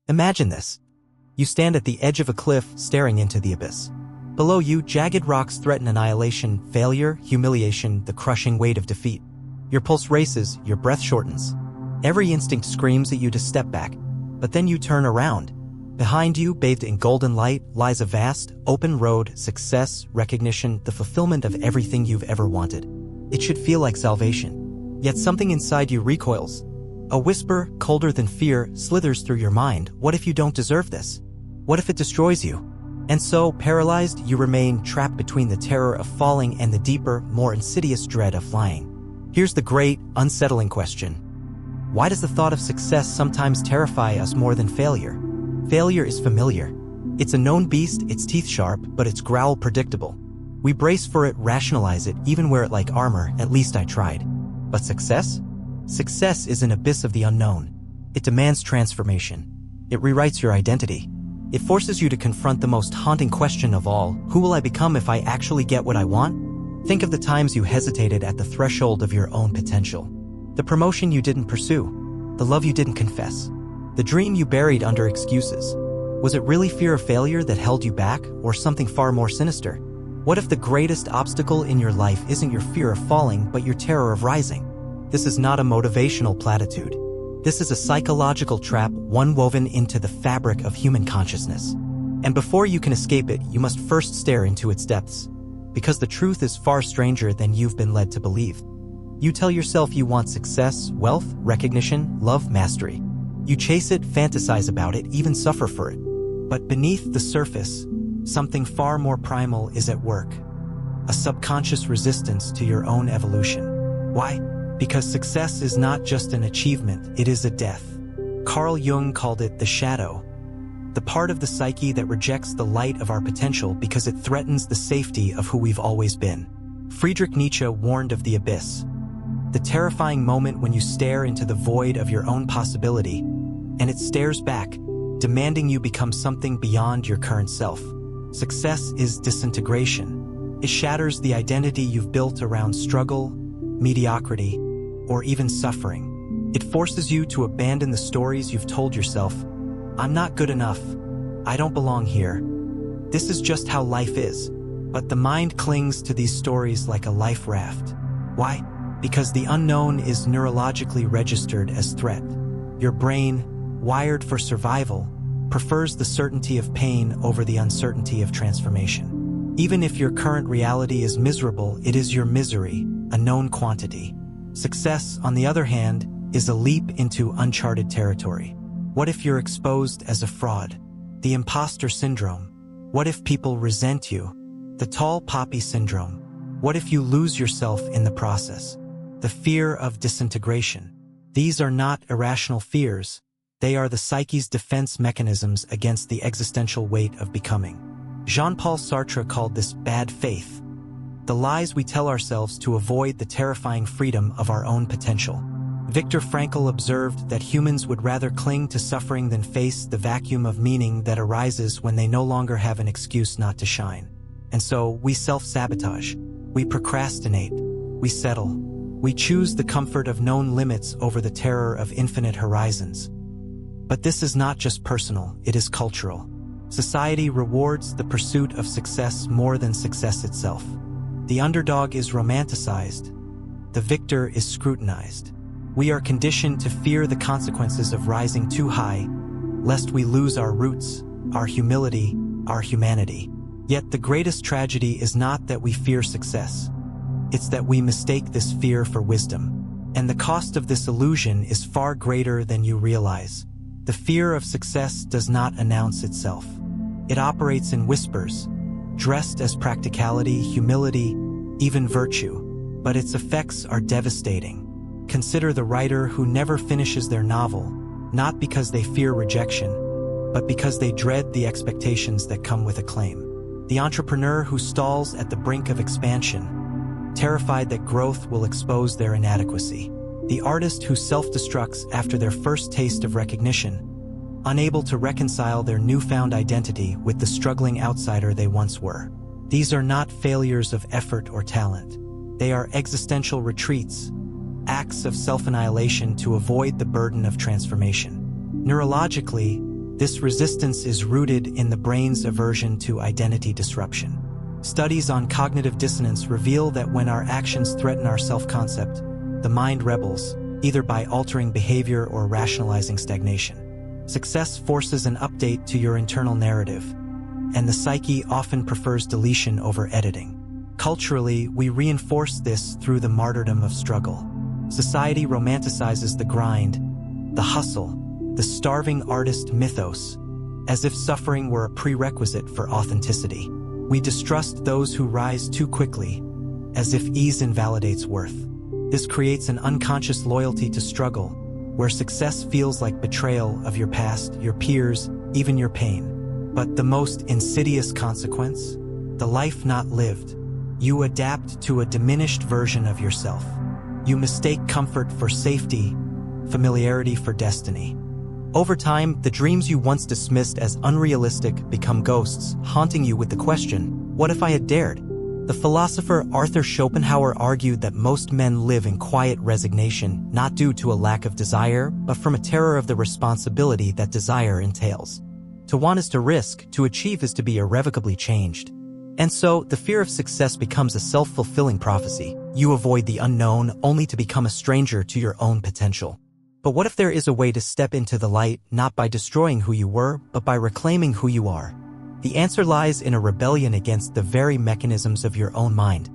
Imagine this. You stand at the edge of a cliff, staring into the abyss. Below you, jagged rocks threaten annihilation, failure, humiliation, the crushing weight of defeat. Your pulse races, your breath shortens. Every instinct screams at you to step back, but then you turn around. Behind you, bathed in golden light, lies a vast, open road, success, recognition, the fulfillment of everything you've ever wanted. It should feel like salvation. Yet something inside you recoils. A whisper, colder than fear, slithers through your mind. What if you don't deserve this? What if it destroys you? And so, paralyzed, you remain trapped between the terror of falling and the deeper, more insidious dread of flying. Here's the great, unsettling question. Why does the thought of success sometimes terrify us more than failure? Failure is familiar. It's a known beast, its teeth sharp, but its growl predictable. We brace for it, rationalize it, even wear it like armor. At least I tried. But success? Success is an abyss of the unknown. It demands transformation. It rewrites your identity. It forces you to confront the most haunting question of all: who will I become if I actually get what I want? Think of the times you hesitated at the threshold of your own potential. The promotion you didn't pursue. The love you didn't confess. The dream you buried under excuses. Was it really fear of failure that held you back, or something far more sinister? What if the greatest obstacle in your life isn't your fear of falling, but your terror of rising? This is not a motivational platitude. This is a psychological trap, one woven into the fabric of human consciousness. And before you can escape it, you must first stare into its depths. Because the truth is far stranger than you've been led to believe. You tell yourself you want success, wealth, recognition, love, mastery. You chase it, fantasize about it, even suffer for it. But beneath the surface, something far more primal is at work. A subconscious resistance to your own evolution. Why? Because success is not just an achievement, it is a death. Carl Jung called it the shadow. The part of the psyche that rejects the light of our potential because it threatens the safety of who we've always been. Friedrich Nietzsche warned of the abyss. The terrifying moment when you stare into the void of your own possibility, and it stares back, demanding you become something beyond your current self. Success is disintegration. It shatters the identity you've built around struggle, mediocrity, or even suffering. It forces you to abandon the stories you've told yourself. I'm not good enough. I don't belong here. This is just how life is. But the mind clings to these stories like a life raft. Why? Because the unknown is neurologically registered as threat. Your brain, wired for survival, prefers the certainty of pain over the uncertainty of transformation. Even if your current reality is miserable, it is your misery, a known quantity. Success, on the other hand, is a leap into uncharted territory. What if you're exposed as a fraud? The imposter syndrome. What if people resent you? The tall poppy syndrome. What if you lose yourself in the process? The fear of disintegration. These are not irrational fears. They are the psyche's defense mechanisms against the existential weight of becoming. Jean-Paul Sartre called this bad faith. The lies we tell ourselves to avoid the terrifying freedom of our own potential. Viktor Frankl observed that humans would rather cling to suffering than face the vacuum of meaning that arises when they no longer have an excuse not to shine. And so, we self-sabotage. We procrastinate. We settle. We choose the comfort of known limits over the terror of infinite horizons. But this is not just personal, it is cultural. Society rewards the pursuit of success more than success itself. The underdog is romanticized. The victor is scrutinized. We are conditioned to fear the consequences of rising too high, lest we lose our roots, our humility, our humanity. Yet the greatest tragedy is not that we fear success. It's that we mistake this fear for wisdom. And the cost of this illusion is far greater than you realize. The fear of success does not announce itself. It operates in whispers, dressed as practicality, humility, even virtue. But its effects are devastating. Consider the writer who never finishes their novel, not because they fear rejection, but because they dread the expectations that come with acclaim. The entrepreneur who stalls at the brink of expansion, terrified that growth will expose their inadequacy. The artist who self-destructs after their first taste of recognition, unable to reconcile their newfound identity with the struggling outsider they once were. These are not failures of effort or talent. They are existential retreats, acts of self-annihilation to avoid the burden of transformation. Neurologically, This resistance is rooted in the brain's aversion to identity disruption. Studies on cognitive dissonance reveal that when our actions threaten our self-concept, the mind rebels, either by altering behavior or rationalizing stagnation. Success forces an update to your internal narrative, and the psyche often prefers deletion over editing. Culturally, we reinforce this through the martyrdom of struggle. Society romanticizes the grind, the hustle, the starving artist mythos, as if suffering were a prerequisite for authenticity. We distrust those who rise too quickly, as if ease invalidates worth. This creates an unconscious loyalty to struggle, where success feels like betrayal of your past, your peers, even your pain. But the most insidious consequence? The life not lived. You adapt to a diminished version of yourself. You mistake comfort for safety, familiarity for destiny. Over time, the dreams you once dismissed as unrealistic become ghosts, haunting you with the question, what if I had dared? The philosopher Arthur Schopenhauer argued that most men live in quiet resignation, not due to a lack of desire, but from a terror of the responsibility that desire entails. To want is to risk, to achieve is to be irrevocably changed. And so, the fear of success becomes a self-fulfilling prophecy. You avoid the unknown only to become a stranger to your own potential. But what if there is a way to step into the light, not by destroying who you were, but by reclaiming who you are? The answer lies in a rebellion against the very mechanisms of your own mind.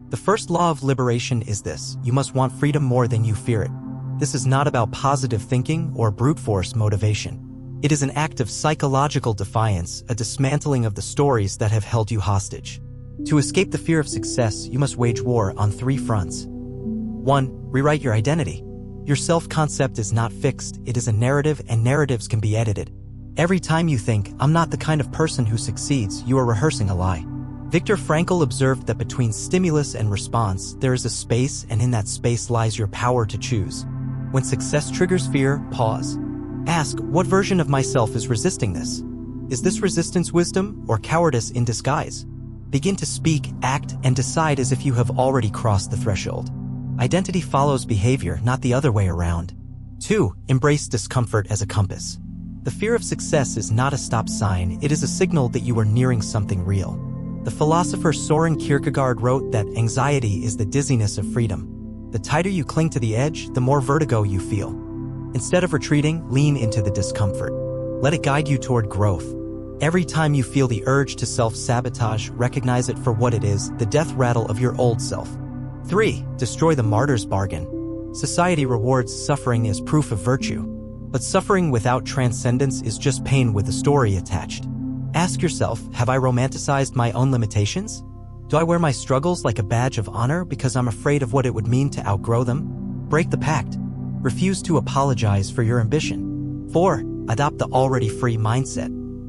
The first law of liberation is this: you must want freedom more than you fear it. This is not about positive thinking or brute force motivation. It is an act of psychological defiance, a dismantling of the stories that have held you hostage. To escape the fear of success, you must wage war on 3 fronts. 1. Rewrite your identity. Your self-concept is not fixed, it is a narrative, and narratives can be edited. Every time you think, I'm not the kind of person who succeeds, you are rehearsing a lie. Viktor Frankl observed that between stimulus and response, there is a space, and in that space lies your power to choose. When success triggers fear, pause. Ask, what version of myself is resisting this? Is this resistance wisdom or cowardice in disguise? Begin to speak, act, and decide as if you have already crossed the threshold. Identity follows behavior, not the other way around. 2. Embrace discomfort as a compass. The fear of success is not a stop sign, it is a signal that you are nearing something real. The philosopher Soren Kierkegaard wrote that anxiety is the dizziness of freedom. The tighter you cling to the edge, the more vertigo you feel. Instead of retreating, lean into the discomfort. Let it guide you toward growth. Every time you feel the urge to self-sabotage, recognize it for what it is, the death rattle of your old self. 3. Destroy the martyr's bargain. Society rewards suffering as proof of virtue. But suffering without transcendence is just pain with a story attached. Ask yourself, have I romanticized my own limitations? Do I wear my struggles like a badge of honor because I'm afraid of what it would mean to outgrow them? Break the pact. Refuse to apologize for your ambition. 4. Adopt the already free mindset.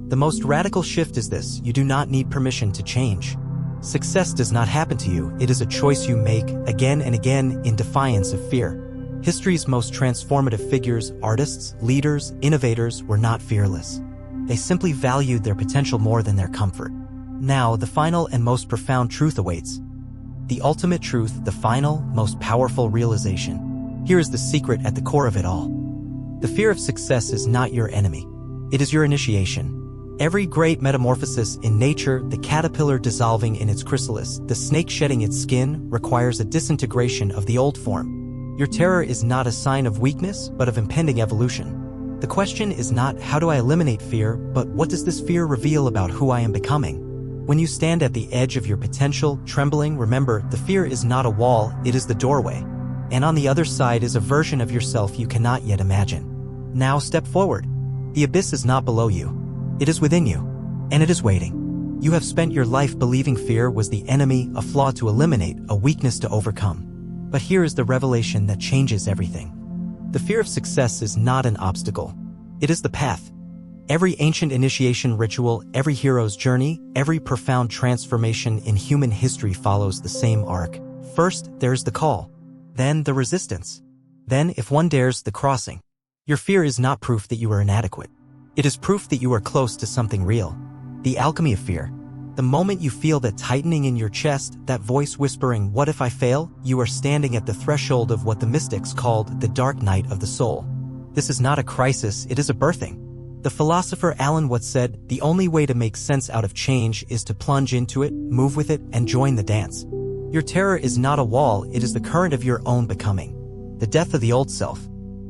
The most radical shift is this: you do not need permission to change. Success does not happen to you, it is a choice you make, again and again, in defiance of fear. History's most transformative figures, artists, leaders, innovators, were not fearless. They simply valued their potential more than their comfort. Now, the final and most profound truth awaits. The ultimate truth, the final, most powerful realization. Here is the secret at the core of it all. The fear of success is not your enemy. It is your initiation. Every great metamorphosis in nature, the caterpillar dissolving in its chrysalis, the snake shedding its skin, requires a disintegration of the old form. Your terror is not a sign of weakness, but of impending evolution. The question is not, how do I eliminate fear, but what does this fear reveal about who I am becoming? When you stand at the edge of your potential, trembling, remember, the fear is not a wall, it is the doorway. And on the other side is a version of yourself you cannot yet imagine. Now step forward. The abyss is not below you. It is within you, and it is waiting. You have spent your life believing fear was the enemy, a flaw to eliminate, a weakness to overcome. But here is the revelation that changes everything. The fear of success is not an obstacle. It is the path. Every ancient initiation ritual, every hero's journey, every profound transformation in human history follows the same arc. First, there is the call. Then, the resistance. Then, if one dares, the crossing. Your fear is not proof that you are inadequate. It is proof that you are close to something real. The alchemy of fear. The moment you feel that tightening in your chest, that voice whispering, "What if I fail?" you are standing at the threshold of what the mystics called the dark night of the soul. This is not a crisis, it is a birthing. The philosopher Alan Watts said, "The only way to make sense out of change is to plunge into it, move with it, and join the dance." Your terror is not a wall, it is the current of your own becoming. The death of the old self.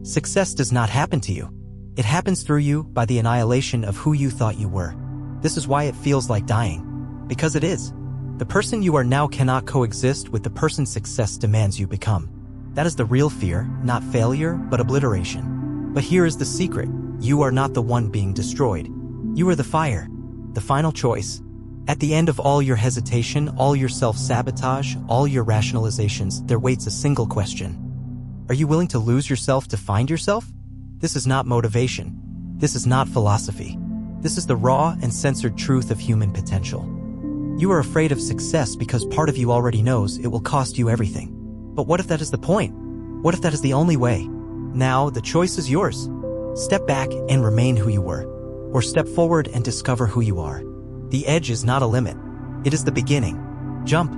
Success does not happen to you. It happens through you by the annihilation of who you thought you were. This is why it feels like dying. Because it is. The person you are now cannot coexist with the person success demands you become. That is the real fear, not failure, but obliteration. But here is the secret. You are not the one being destroyed. You are the fire. The final choice. At the end of all your hesitation, all your self-sabotage, all your rationalizations, there waits a single question. Are you willing to lose yourself to find yourself? This is not motivation. This is not philosophy. This is the raw and censored truth of human potential. You are afraid of success because part of you already knows it will cost you everything. But what if that is the point? What if that is the only way? Now, the choice is yours. Step back and remain who you were. Or step forward and discover who you are. The edge is not a limit. It is the beginning. Jump.